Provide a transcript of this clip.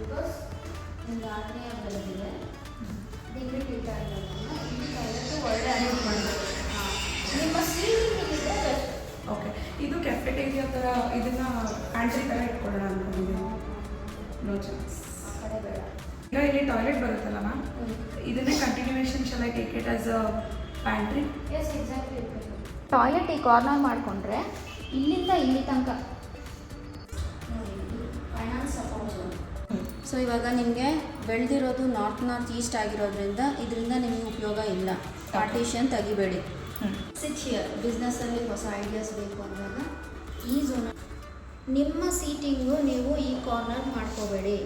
Because ನಿಮ್ಗೆ 6ನೇ ಬರೋದಿದೆ degree teacher ಆಗಿರೋದ್ರಿಂದ ಇಲ್ಲಿ ಟಾಯ್ಲೆಟು ಒಳ್ಳೆ ಅರೇಂಜ್ ಮಾಡಬೇಕು. ನಿಮ್ಮ ಸೀಟಿಂಗ್ ಇದೆ ಬೆಸ್ಟ್. ಓಕೆ, ಇದು ಕೆಫೆಟೇರಿಯಾ ಥರ ಇದನ್ನು ಪ್ಯಾಂಟ್ರಿ ಥರ ಇಟ್ಕೊಳ್ಳೋಣ ಅಂದ್ಕೊಂಡಿದ್ದೀನಿ. ನೋ ಚಾನ್ಸ್, ಆ ಕಡೆ ಬೇಡ. ಈಗ ಇಲ್ಲಿ ಟಾಯ್ಲೆಟ್ ಬರುತ್ತಲ್ಲ ಮ್ಯಾಮ್, ಇದನ್ನೇ continuation shall take it as a pantry. Yes exactly. Toilet ಈ ಕಾರ್ನರ್ ಮಾಡಿಕೊಂಡ್ರೆ ಇಲ್ಲಿಂದ ಇಲ್ಲಿ ತನಕ ಫೈನಾನ್ಸ್ ಸಪೋರ್ಟ್. ಸೊ ಇವಾಗ ನಿಮಗೆ ಬೆಳೆದಿರೋದು ನಾರ್ತ್ ಈಸ್ಟ್ ಆಗಿರೋದ್ರಿಂದ ಇದರಿಂದ ನಿಮಗೆ ಉಪಯೋಗ ಇಲ್ಲ. ಪಾರ್ಟಿಷನ್ ತೆಗಿಬೇಡಿ. Sit here. ಬಿಸ್ನೆಸ್ಸಲ್ಲಿ ಹೊಸ ಐಡಿಯಾಸ್ ಬೇಕು ಅಂದಾಗ ಈ ಝೋನ್ ನಿಮ್ಮ ಸೀಟಿಂಗು ನೀವು ಈ ಕಾರ್ನರ್ ಮಾಡ್ಕೋಬೇಡಿ.